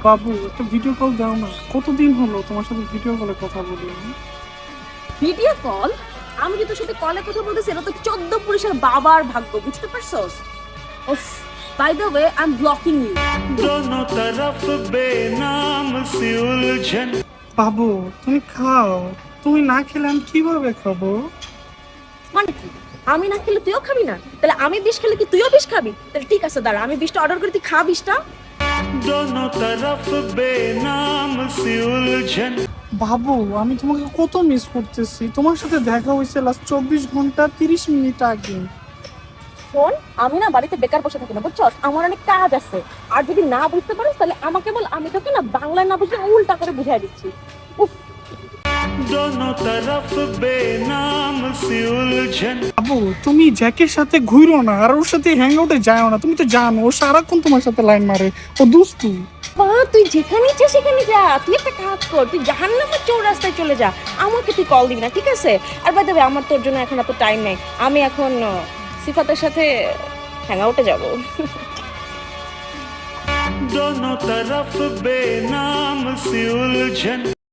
বাবু একটা video call দাও না, কতদিন হলো তোমার সাথে ভিডিও কলে কথা বলি। Video call? আমি যে তোর সাথে কলে কথা বলতেছি এটা তো 14 পুরুষের বাবার ভাগ্য, বুঝতে পারছস? উফ, by the way I am blocking you. दोनों तरफ बेनाम सी उलझन। বাবু তুমি খাও, তুমি না খেলে আমি কিভাবে খাবো? মানে কি, আমি না খেলে তুইও খাবি না? তাহলে আমি বিষ খেলে কি তুইও বিষ খাবি? তাহলে ঠিক আছে, দাঁড়া, আমি বিষটা অর্ডার করি, তুই খা বিষটা। दोनों तरफ बेनाम सी उलझन। বাবু আমি তোমাকে কত মিস করতেছি, তোমার সাথে দেখা হয়েছে লাস্ট 24 ঘন্টা 30 মিনিট আগে। শোন, আমি না বাড়িতে বেকার বসে থাকি না, বুঝছস? আমার অনেক কাজ আছে। আর যদি না বুঝতে পারিস তাহলে আমাকে বল, আমি তোকে না বাংলায় না বুঝে উল্টা করে বুঝাই দিচ্ছি। উফ, दोनों तरफ बेनाम सी उलझन। বাবু তুমি জ্যাকের সাথে ঘুরো না, আর ওর সাথে হ্যাং আউটে যাও না, তুমি তো জানো ও সারাক্ষণ তোমার সাথে লাইন মারে, ও দুষ্টু। বাহ, তুই যেখানে ইচ্ছা সেখানে যা। তুই একটা কাজ কর, তুই জাহান্নামের চৌরাস্তায় চলে যা, আমাকে তুই কল দিবি না, ঠিক আছে? আর বাই দ্য ওয়ে, আমার তোর জন্য এখন এত টাইম নেই। আমি এখন সিফাতের সাথে হ্যাং আউটে যাবো। दोनों तरफ बेनाम सी उलझन।